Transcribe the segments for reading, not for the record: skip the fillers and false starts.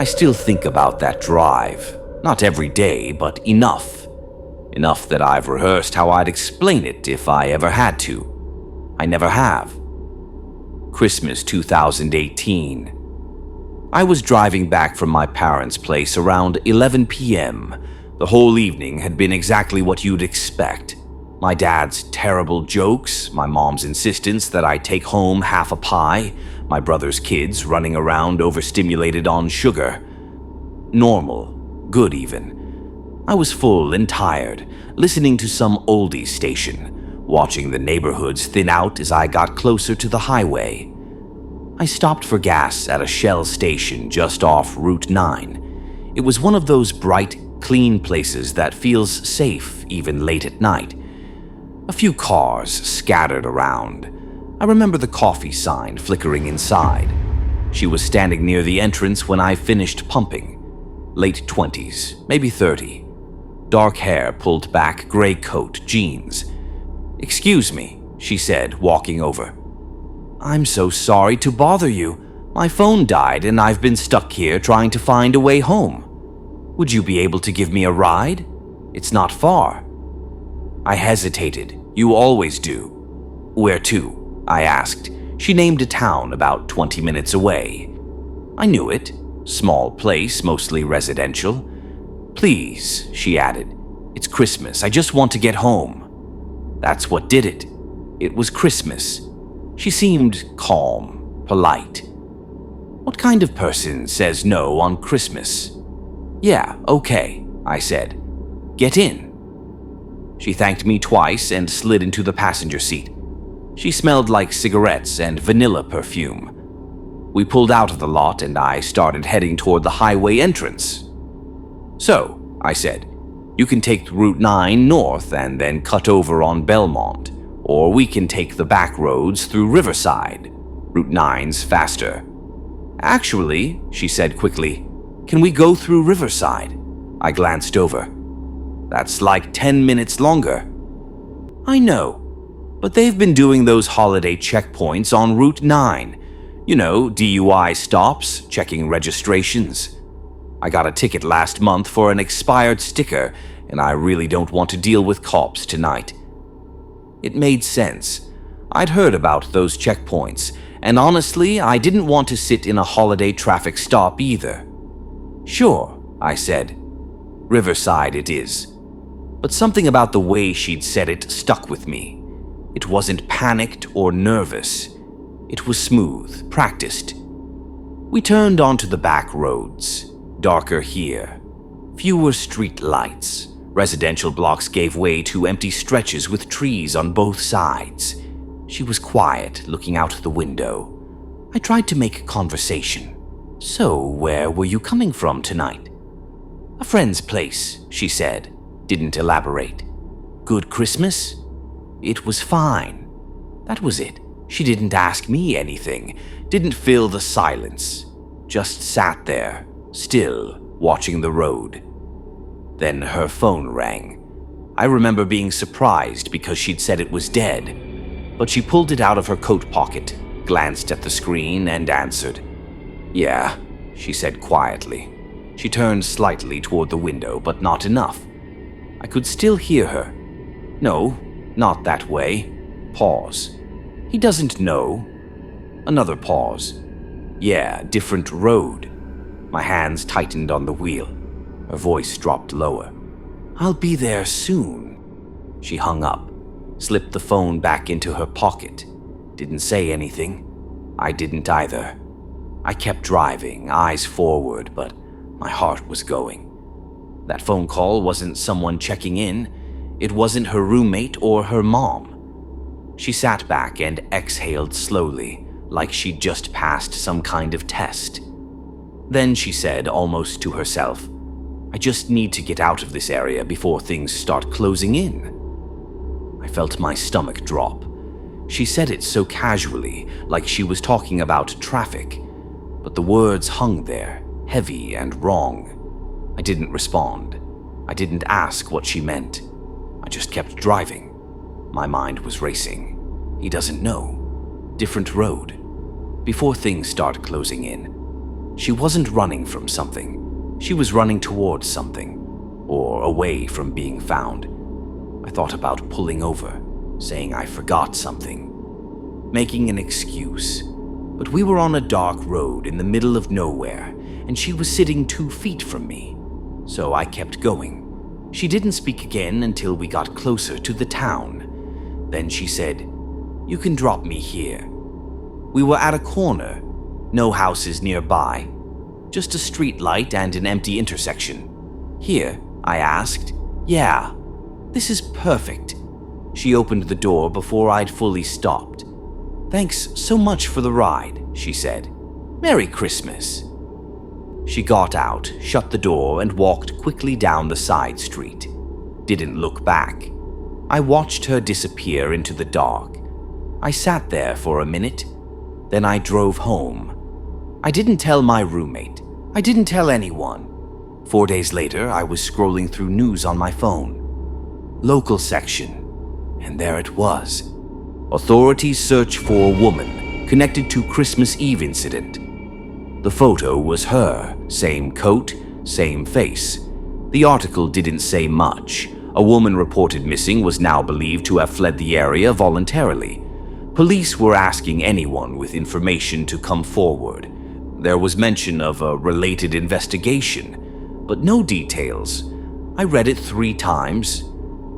I still think about that drive. Not every day, but enough. Enough that I've rehearsed how I'd explain it if I ever had to. I never have. Christmas 2018. I was driving back from my parents' place around 11 p.m. The whole evening had been exactly what you'd expect. My dad's terrible jokes, my mom's insistence that I take home half a pie, my brother's kids running around overstimulated on sugar. Normal, good even. I was full and tired, listening to some oldies station, watching the neighborhoods thin out as I got closer to the highway. I stopped for gas at a Shell station just off Route 9. It was one of those bright, clean places that feels safe even late at night. A few cars scattered around. I remember the coffee sign flickering inside. She was standing near the entrance when I finished pumping. Late 20s, maybe 30. Dark hair pulled back, gray coat, jeans. "Excuse me," she said, walking over. "I'm so sorry to bother you. My phone died and I've been stuck here trying to find a way home. Would you be able to give me a ride? It's not far." I hesitated. You always do. "Where to?" I asked. She named a town about 20 minutes away. I knew it. Small place, mostly residential. "Please," she added. "It's Christmas. I just want to get home." That's what did it. It was Christmas. She seemed calm, polite. What kind of person says no on Christmas? "Yeah, okay," I said. "Get in." She thanked me twice and slid into the passenger seat. She smelled like cigarettes and vanilla perfume. We pulled out of the lot and I started heading toward the highway entrance. "So," I said, "you can take Route 9 north and then cut over on Belmont, or we can take the back roads through Riverside. Route 9's faster." "Actually," she said quickly, "can we go through Riverside?" I glanced over. "That's like 10 minutes longer." "I know, but they've been doing those holiday checkpoints on Route 9. You know, DUI stops, checking registrations. I got a ticket last month for an expired sticker, and I really don't want to deal with cops tonight." It made sense. I'd heard about those checkpoints, and honestly, I didn't want to sit in a holiday traffic stop either. "Sure," I said. "Riverside it is." But something about the way she'd said it stuck with me. It wasn't panicked or nervous. It was smooth, practiced. We turned onto the back roads. Darker here. Fewer street lights. Residential blocks gave way to empty stretches with trees on both sides. She was quiet, looking out the window. I tried to make conversation. "So, where were you coming from tonight?" "A friend's place," she said. Didn't elaborate. "Good Christmas?" "It was fine." That was it. She didn't ask me anything, didn't fill the silence. Just sat there, still, watching the road. Then her phone rang. I remember being surprised because she'd said it was dead, but she pulled it out of her coat pocket, glanced at the screen, and answered. "Yeah," she said quietly. She turned slightly toward the window, but not enough. I could still hear her. "No, not that way." Pause. "He doesn't know." Another pause. "Yeah, different road." My hands tightened on the wheel. Her voice dropped lower. "I'll be there soon." She hung up, slipped the phone back into her pocket. Didn't say anything. I didn't either. I kept driving, eyes forward, but my heart was going. That phone call wasn't someone checking in. It wasn't her roommate or her mom. She sat back and exhaled slowly, like she'd just passed some kind of test. Then she said, almost to herself, "I just need to get out of this area before things start closing in." I felt my stomach drop. She said it so casually, like she was talking about traffic, but the words hung there, heavy and wrong. I didn't respond. I didn't ask what she meant. I just kept driving. My mind was racing. He doesn't know. Different road. Before things start closing in. She wasn't running from something. She was running towards something, or away from being found. I thought about pulling over, saying I forgot something, making an excuse. But we were on a dark road in the middle of nowhere, and she was sitting 2 feet from me. So I kept going. She didn't speak again until we got closer to the town. Then she said, "You can drop me here." We were at a corner, no houses nearby, just a street light and an empty intersection. "Here?" I asked. "Yeah, this is perfect." She opened the door before I'd fully stopped. "Thanks so much for the ride," she said. "Merry Christmas." She got out, shut the door, and walked quickly down the side street. Didn't look back. I watched her disappear into the dark. I sat there for a minute. Then I drove home. I didn't tell my roommate. I didn't tell anyone. 4 days later, I was scrolling through news on my phone. Local section. And there it was. Authorities search for a woman connected to Christmas Eve incident. The photo was her, same coat, same face. The article didn't say much. A woman reported missing was now believed to have fled the area voluntarily. Police were asking anyone with information to come forward. There was mention of a related investigation, but no details. I read it 3 times,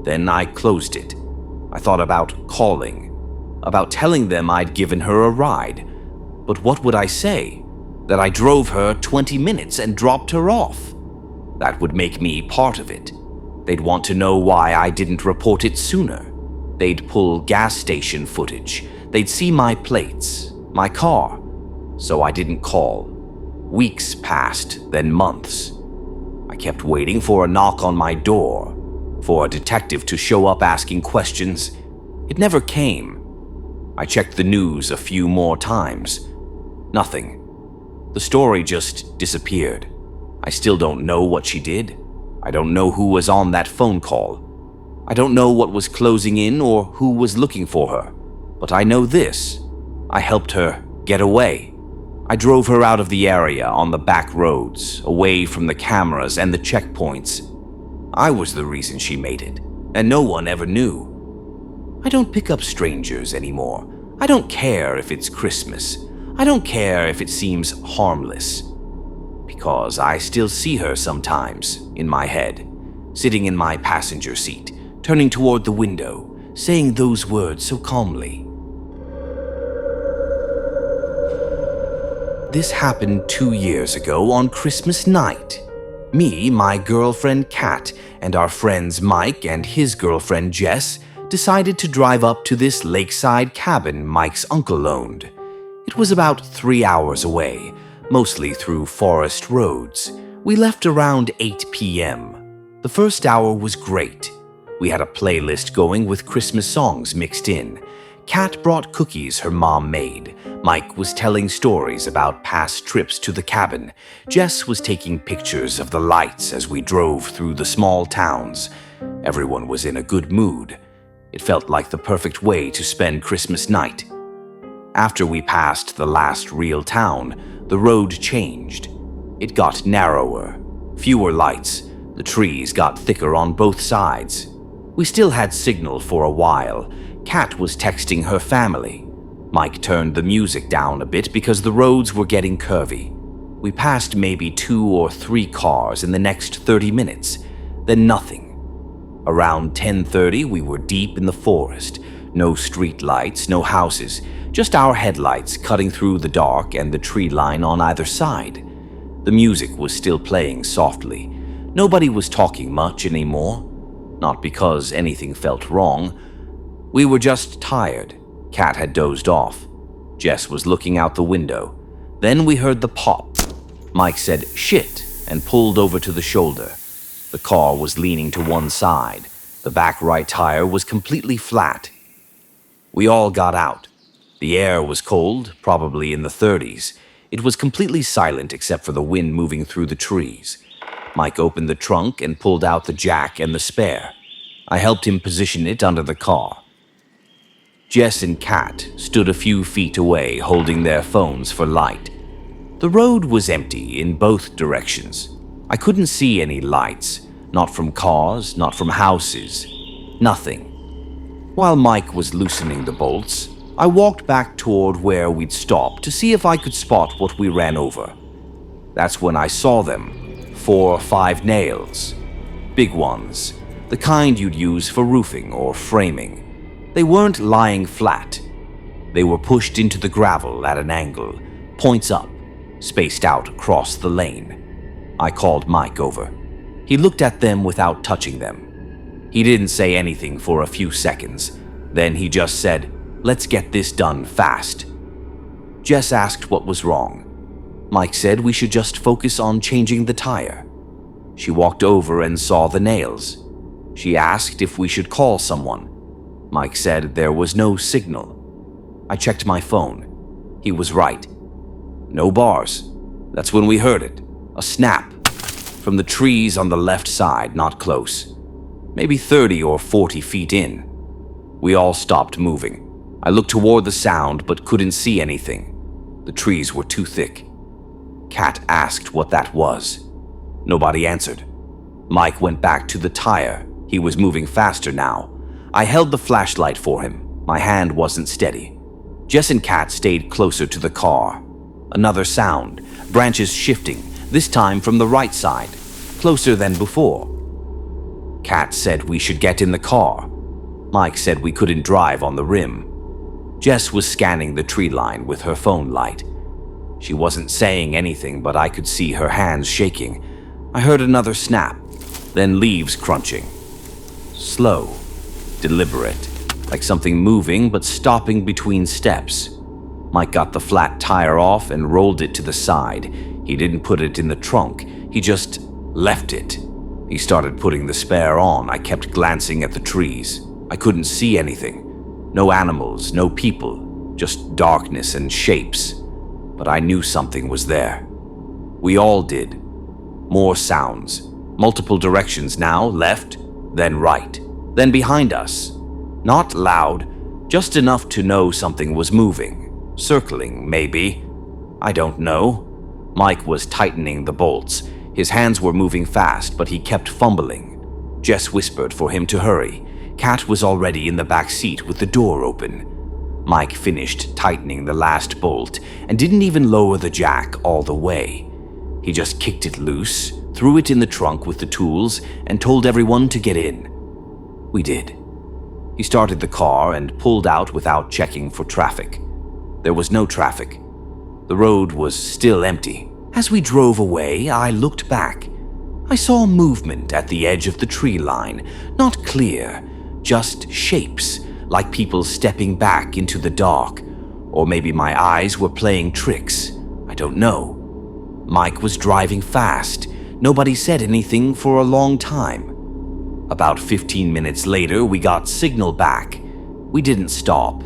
then I closed it. I thought about calling, about telling them I'd given her a ride. But what would I say? That I drove her 20 minutes and dropped her off? That would make me part of it. They'd want to know why I didn't report it sooner. They'd pull gas station footage. They'd see my plates, my car. So I didn't call. Weeks passed, then months. I kept waiting for a knock on my door, for a detective to show up asking questions. It never came. I checked the news a few more times. Nothing. The story just disappeared. I still don't know what she did. I don't know who was on that phone call. I don't know what was closing in or who was looking for her. But I know this. I helped her get away. I drove her out of the area on the back roads, away from the cameras and the checkpoints. I was the reason she made it, and no one ever knew. I don't pick up strangers anymore. I don't care if it's Christmas. I don't care if it seems harmless. Because I still see her sometimes, in my head, sitting in my passenger seat, turning toward the window, saying those words so calmly. This happened 2 years ago on Christmas night. Me, my girlfriend Kat, and our friends Mike and his girlfriend Jess decided to drive up to this lakeside cabin Mike's uncle owned. It was about 3 hours away, mostly through forest roads. We left around 8 p.m. The first hour was great. We had a playlist going with Christmas songs mixed in. Kat brought cookies her mom made. Mike was telling stories about past trips to the cabin. Jess was taking pictures of the lights as we drove through the small towns. Everyone was in a good mood. It felt like the perfect way to spend Christmas night. After we passed the last real town, the road changed. It got narrower, fewer lights. The trees got thicker on both sides. We still had signal for a while. Kat was texting her family. Mike turned the music down a bit because the roads were getting curvy. We passed maybe 2 or 3 cars in the next 30 minutes, then nothing. Around 10:30, we were deep in the forest. No street lights, no houses, just our headlights cutting through the dark and the tree line on either side. The music was still playing softly. Nobody was talking much anymore. Not because anything felt wrong. We were just tired. Kat had dozed off. Jess was looking out the window. Then we heard the pop. Mike said, "Shit," and pulled over to the shoulder. The car was leaning to one side. The back right tire was completely flat. We all got out. The air was cold, probably in the 30s. It was completely silent except for the wind moving through the trees. Mike opened the trunk and pulled out the jack and the spare. I helped him position it under the car. Jess and Kat stood a few feet away, holding their phones for light. The road was empty in both directions. I couldn't see any lights, not from cars, not from houses, nothing. While Mike was loosening the bolts, I walked back toward where we'd stopped to see if I could spot what we ran over. That's when I saw them, 4 or 5 nails. Big ones, the kind you'd use for roofing or framing. They weren't lying flat. They were pushed into the gravel at an angle, points up, spaced out across the lane. I called Mike over. He looked at them without touching them. He didn't say anything for a few seconds. Then he just said, "Let's get this done fast." Jess asked what was wrong. Mike said we should just focus on changing the tire. She walked over and saw the nails. She asked if we should call someone. Mike said there was no signal. I checked my phone. He was right. No bars. That's when we heard it. A snap. From the trees on the left side, not close. Maybe 30 or 40 feet in. We all stopped moving. I looked toward the sound but couldn't see anything. The trees were too thick. Kat asked what that was. Nobody answered. Mike went back to the tire. He was moving faster now. I held the flashlight for him. My hand wasn't steady. Jess and Kat stayed closer to the car. Another sound, branches shifting, this time from the right side, closer than before. Kat said we should get in the car. Mike said we couldn't drive on the rim. Jess was scanning the tree line with her phone light. She wasn't saying anything, but I could see her hands shaking. I heard another snap, then leaves crunching. Slow, deliberate, like something moving but stopping between steps. Mike got the flat tire off and rolled it to the side. He didn't put it in the trunk, he just left it. He started putting the spare on. I kept glancing at the trees. I couldn't see anything. No animals, no people, just darkness and shapes. But I knew something was there. We all did. More sounds. Multiple directions now, left, then right, then behind us. Not loud, just enough to know something was moving. Circling, maybe. I don't know. Mike was tightening the bolts. His hands were moving fast, but he kept fumbling. Jess whispered for him to hurry. Kat was already in the back seat with the door open. Mike finished tightening the last bolt and didn't even lower the jack all the way. He just kicked it loose, threw it in the trunk with the tools, and told everyone to get in. We did. He started the car and pulled out without checking for traffic. There was no traffic. The road was still empty. As we drove away, I looked back. I saw movement at the edge of the tree line, not clear, just shapes, like people stepping back into the dark. Or maybe my eyes were playing tricks. I don't know. Mike was driving fast. Nobody said anything for a long time. About 15 minutes later, we got signal back. We didn't stop.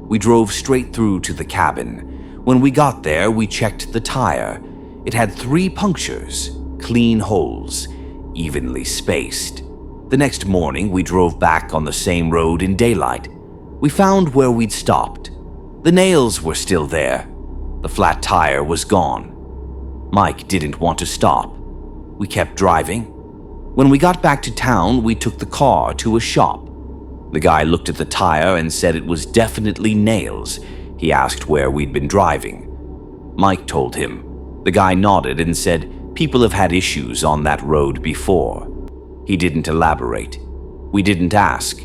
We drove straight through to the cabin. When we got there, we checked the tire. It had 3 punctures, clean holes, evenly spaced. The next morning, we drove back on the same road in daylight. We found where we'd stopped. The nails were still there. The flat tire was gone. Mike didn't want to stop. We kept driving. When we got back to town, we took the car to a shop. The guy looked at the tire and said it was definitely nails. He asked where we'd been driving. Mike told him. The guy nodded and said people have had issues on that road before. He didn't elaborate. We didn't ask.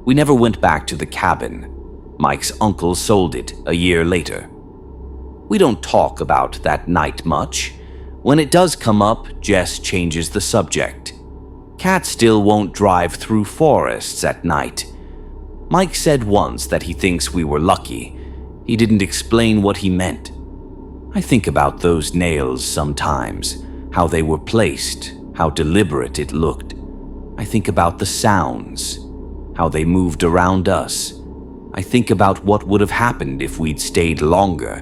We never went back to the cabin. Mike's uncle sold it a year later. We don't talk about that night much. When it does come up, Jess changes the subject. Kat still won't drive through forests at night. Mike said once that he thinks we were lucky. He didn't explain what he meant. I think about those nails sometimes, how they were placed, how deliberate it looked. I think about the sounds, how they moved around us. I think about what would have happened if we'd stayed longer.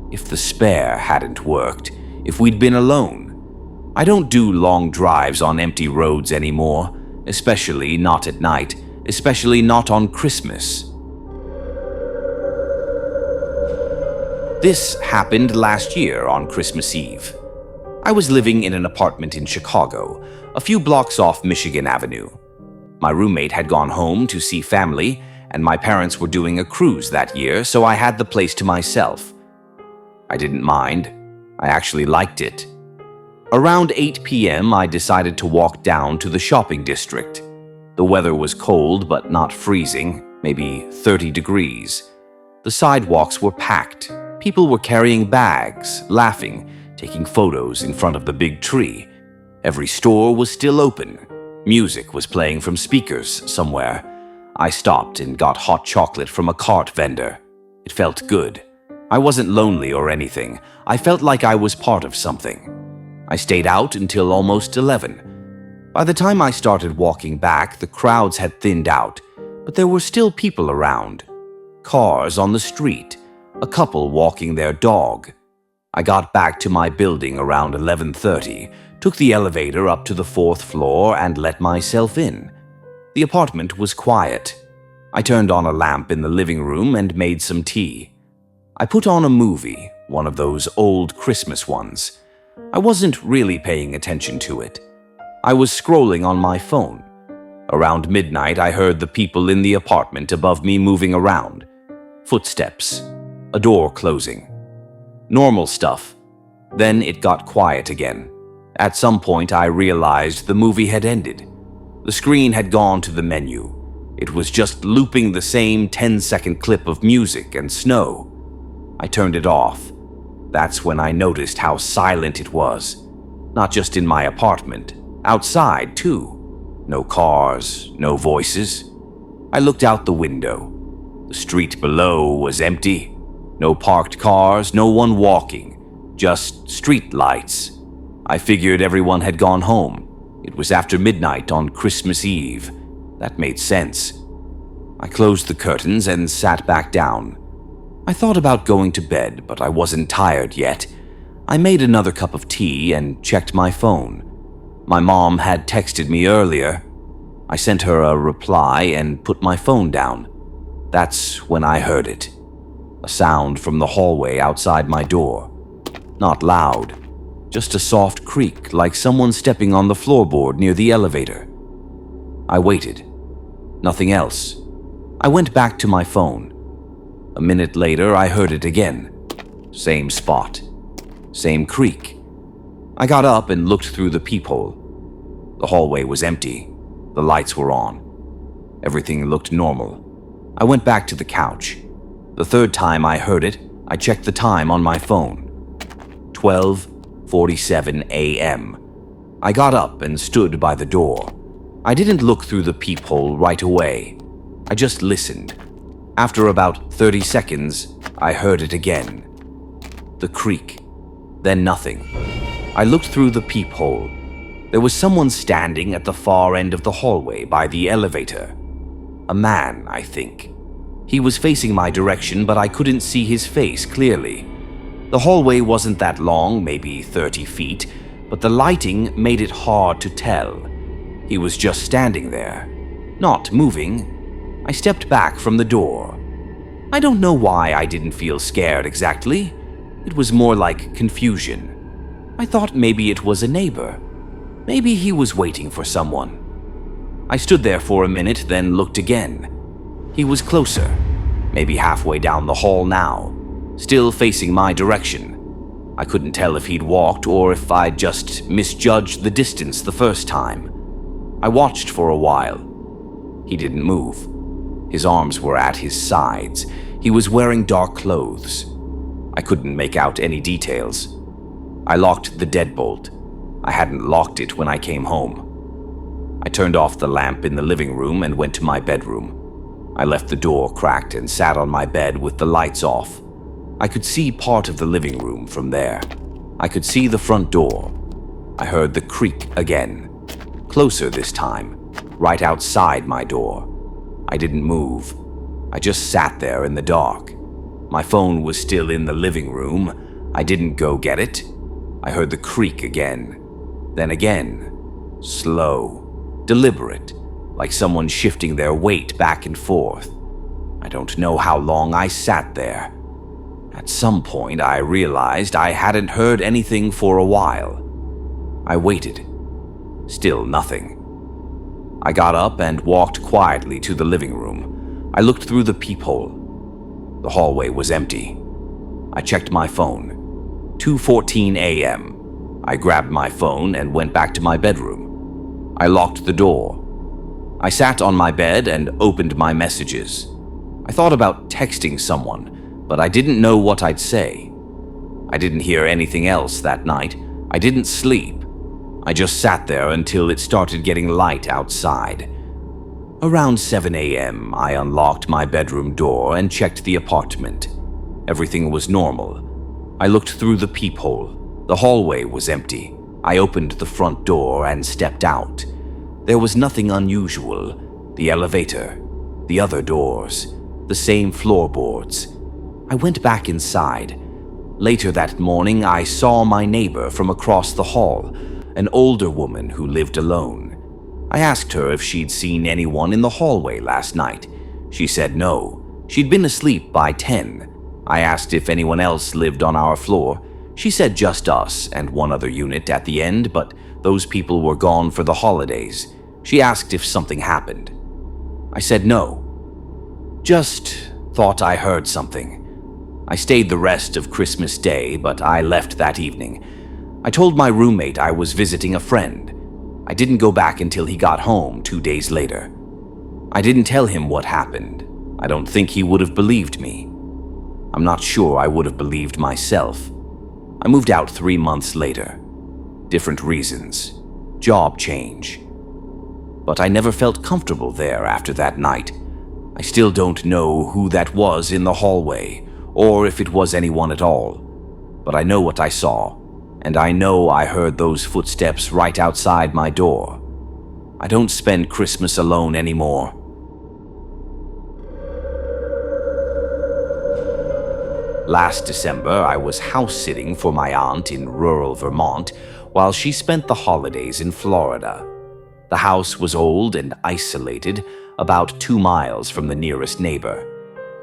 If the spare hadn't worked, if we'd been alone. I don't do long drives on empty roads anymore, especially not at night, especially not on Christmas. This happened last year on Christmas Eve. I was living in an apartment in Chicago, a few blocks off Michigan Avenue. My roommate had gone home to see family, and my parents were doing a cruise that year, so I had the place to myself. I didn't mind. I actually liked it. Around 8 p.m., I decided to walk down to the shopping district. The weather was cold but not freezing, maybe 30 degrees. The sidewalks were packed. People were carrying bags, laughing, taking photos in front of the big tree. Every store was still open. Music was playing from speakers somewhere. I stopped and got hot chocolate from a cart vendor. It felt good. I wasn't lonely or anything. I felt like I was part of something. I stayed out until almost 11. By the time I started walking back, the crowds had thinned out, but there were still people around. Cars on the street, a couple walking their dog. I got back to my building around 11:30, took the elevator up to the 4th floor and let myself in. The apartment was quiet. I turned on a lamp in the living room and made some tea. I put on a movie, one of those old Christmas ones. I wasn't really paying attention to it. I was scrolling on my phone. Around midnight, I heard the people in the apartment above me moving around. Footsteps. A door closing. Normal stuff. Then it got quiet again. At some point, I realized the movie had ended. The screen had gone to the menu. It was just looping the same 10-second clip of music and snow. I turned it off. That's when I noticed how silent it was. Not just in my apartment, outside too. No cars, no voices. I looked out the window. The street below was empty. No parked cars, no one walking. Just street lights. I figured everyone had gone home. It was after midnight on Christmas Eve. That made sense. I closed the curtains and sat back down. I thought about going to bed, but I wasn't tired yet. I made another cup of tea and checked my phone. My mom had texted me earlier. I sent her a reply and put my phone down. That's when I heard it. A sound from the hallway outside my door. Not loud, just a soft creak like someone stepping on the floorboard near the elevator. I waited. Nothing else. I went back to my phone. A minute later, I heard it again. Same spot. Same creak. I got up and looked through the peephole. The hallway was empty. The lights were on. Everything looked normal. I went back to the couch. The third time I heard it, I checked the time on my phone. 12:47 a.m. I got up and stood by the door. I didn't look through the peephole right away. I just listened. After about 30 seconds, I heard it again. The creak. Then nothing. I looked through the peephole. There was someone standing at the far end of the hallway by the elevator. A man, I think. He was facing my direction, but I couldn't see his face clearly. The hallway wasn't that long, maybe 30 feet, but the lighting made it hard to tell. He was just standing there, not moving. I stepped back from the door. I don't know why I didn't feel scared exactly. It was more like confusion. I thought maybe it was a neighbor. Maybe he was waiting for someone. I stood there for a minute, then looked again. He was closer, maybe halfway down the hall now, still facing my direction. I couldn't tell if he'd walked or if I'd just misjudged the distance the first time. I watched for a while. He didn't move. His arms were at his sides. He was wearing dark clothes. I couldn't make out any details. I locked the deadbolt. I hadn't locked it when I came home. I turned off the lamp in the living room and went to my bedroom. I left the door cracked and sat on my bed with the lights off. I could see part of the living room from there. I could see the front door. I heard the creak again. Closer this time, right outside my door. I didn't move. I just sat there in the dark. My phone was still in the living room. I didn't go get it. I heard the creak again. Then again. Slow. Deliberate. Like someone shifting their weight back and forth. I don't know how long I sat there. At some point, I realized I hadn't heard anything for a while. I waited. Still nothing. I got up and walked quietly to the living room. I looked through the peephole. The hallway was empty. I checked my phone. 2:14 a.m. I grabbed my phone and went back to my bedroom. I locked the door. I sat on my bed and opened my messages. I thought about texting someone, but I didn't know what I'd say. I didn't hear anything else that night. I didn't sleep. I just sat there until it started getting light outside. Around 7 a.m., I unlocked my bedroom door and checked the apartment. Everything was normal. I looked through the peephole. The hallway was empty. I opened the front door and stepped out. There was nothing unusual. The elevator, the other doors, the same floorboards. I went back inside. Later that morning, I saw my neighbor from across the hall, an older woman who lived alone. I asked her if she'd seen anyone in the hallway last night. She said no. She'd been asleep by 10. I asked if anyone else lived on our floor. She said just us and one other unit at the end, but those people were gone for the holidays. She asked if something happened. I said no. Just thought I heard something. I stayed the rest of Christmas Day, but I left that evening. I told my roommate I was visiting a friend. I didn't go back until he got home 2 days later. I didn't tell him what happened. I don't think he would have believed me. I'm not sure I would have believed myself. I moved out 3 months later. Different reasons. Job change. But I never felt comfortable there after that night. I still don't know who that was in the hallway, or if it was anyone at all. But I know what I saw, and I know I heard those footsteps right outside my door. I don't spend Christmas alone anymore. Last December, I was house-sitting for my aunt in rural Vermont while she spent the holidays in Florida. The house was old and isolated, about 2 miles from the nearest neighbor.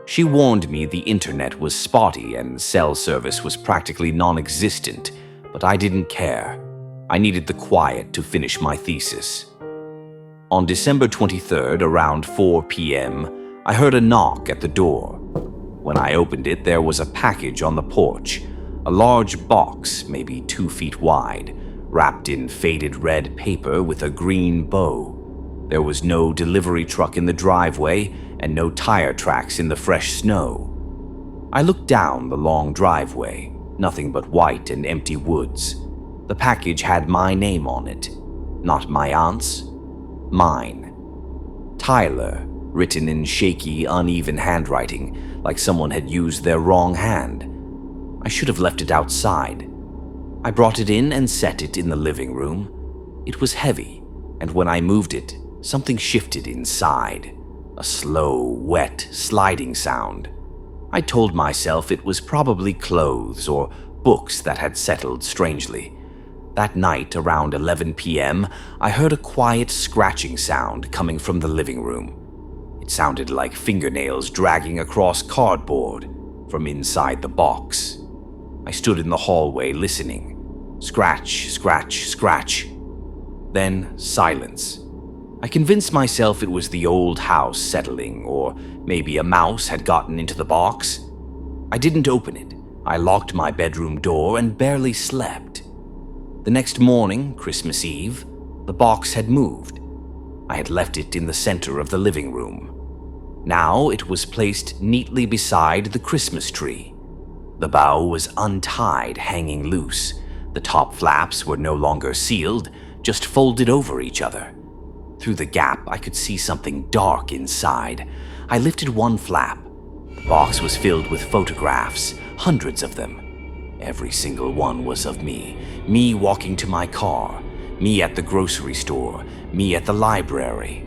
She warned me the internet was spotty and cell service was practically non-existent, but I didn't care. I needed the quiet to finish my thesis. On December 23rd, around 4 p.m., I heard a knock at the door. When I opened it, there was a package on the porch, a large box, maybe 2 feet wide, wrapped in faded red paper with a green bow. There was no delivery truck in the driveway and no tire tracks in the fresh snow. I looked down the long driveway, nothing but white and empty woods. The package had my name on it, not my aunt's, mine. Tyler, written in shaky, uneven handwriting, like someone had used their wrong hand. I should have left it outside. I brought it in and set it in the living room. It was heavy, and when I moved it, something shifted inside. A slow, wet, sliding sound. I told myself it was probably clothes or books that had settled strangely. That night, around 11 p.m., I heard a quiet scratching sound coming from the living room. It sounded like fingernails dragging across cardboard from inside the box. I stood in the hallway listening. Scratch, scratch, scratch. Then silence. I convinced myself it was the old house settling, or maybe a mouse had gotten into the box. I didn't open it. I locked my bedroom door and barely slept. The next morning, Christmas Eve, the box had moved. I had left it in the center of the living room. Now it was placed neatly beside the Christmas tree. The bow was untied, hanging loose. The top flaps were no longer sealed, just folded over each other. Through the gap, I could see something dark inside. I lifted one flap. The box was filled with photographs, hundreds of them. Every single one was of me. Me walking to my car. Me at the grocery store. Me at the library.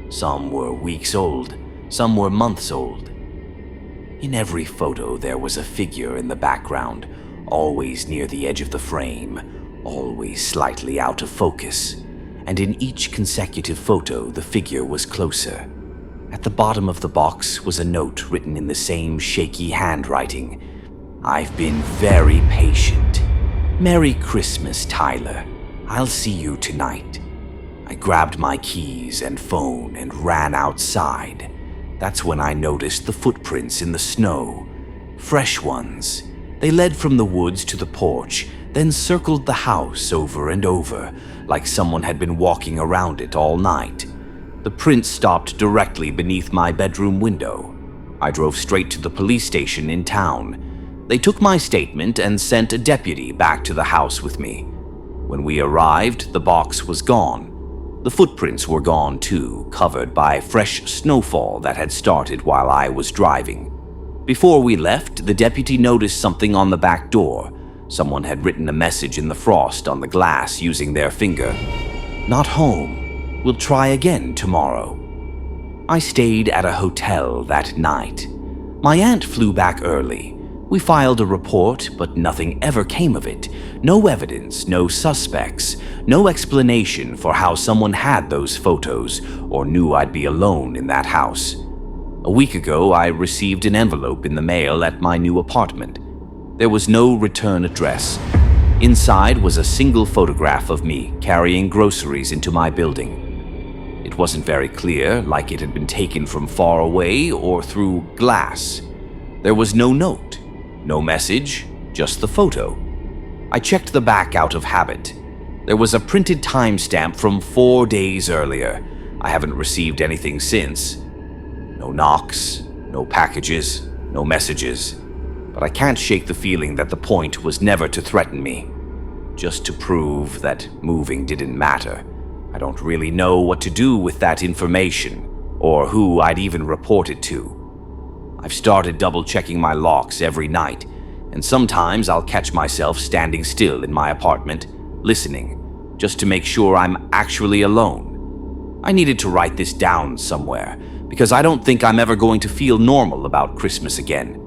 Some were weeks old. Some were months old. In every photo, there was a figure in the background, always near the edge of the frame, always slightly out of focus. And in each consecutive photo, the figure was closer. At the bottom of the box was a note written in the same shaky handwriting. I've been very patient. Merry Christmas, Tyler. I'll see you tonight. I grabbed my keys and phone and ran outside. That's when I noticed the footprints in the snow. Fresh ones. They led from the woods to the porch, then circled the house over and over, like someone had been walking around it all night. The prints stopped directly beneath my bedroom window. I drove straight to the police station in town. They took my statement and sent a deputy back to the house with me. When we arrived, the box was gone. The footprints were gone too, covered by fresh snowfall that had started while I was driving. Before we left, the deputy noticed something on the back door. Someone had written a message in the frost on the glass using their finger. "Not home. We'll try again tomorrow." I stayed at a hotel that night. My aunt flew back early. We filed a report, but nothing ever came of it. No evidence, no suspects, no explanation for how someone had those photos or knew I'd be alone in that house. A week ago, I received an envelope in the mail at my new apartment. There was no return address. Inside was a single photograph of me carrying groceries into my building. It wasn't very clear, like it had been taken from far away or through glass. There was no note, no message, just the photo. I checked the back out of habit. There was a printed timestamp from 4 days earlier. I haven't received anything since. No knocks, no packages, no messages. But I can't shake the feeling that the point was never to threaten me, just to prove that moving didn't matter. I don't really know what to do with that information, or who I'd even report it to. I've started double-checking my locks every night, and sometimes I'll catch myself standing still in my apartment, listening, just to make sure I'm actually alone. I needed to write this down somewhere, because I don't think I'm ever going to feel normal about Christmas again.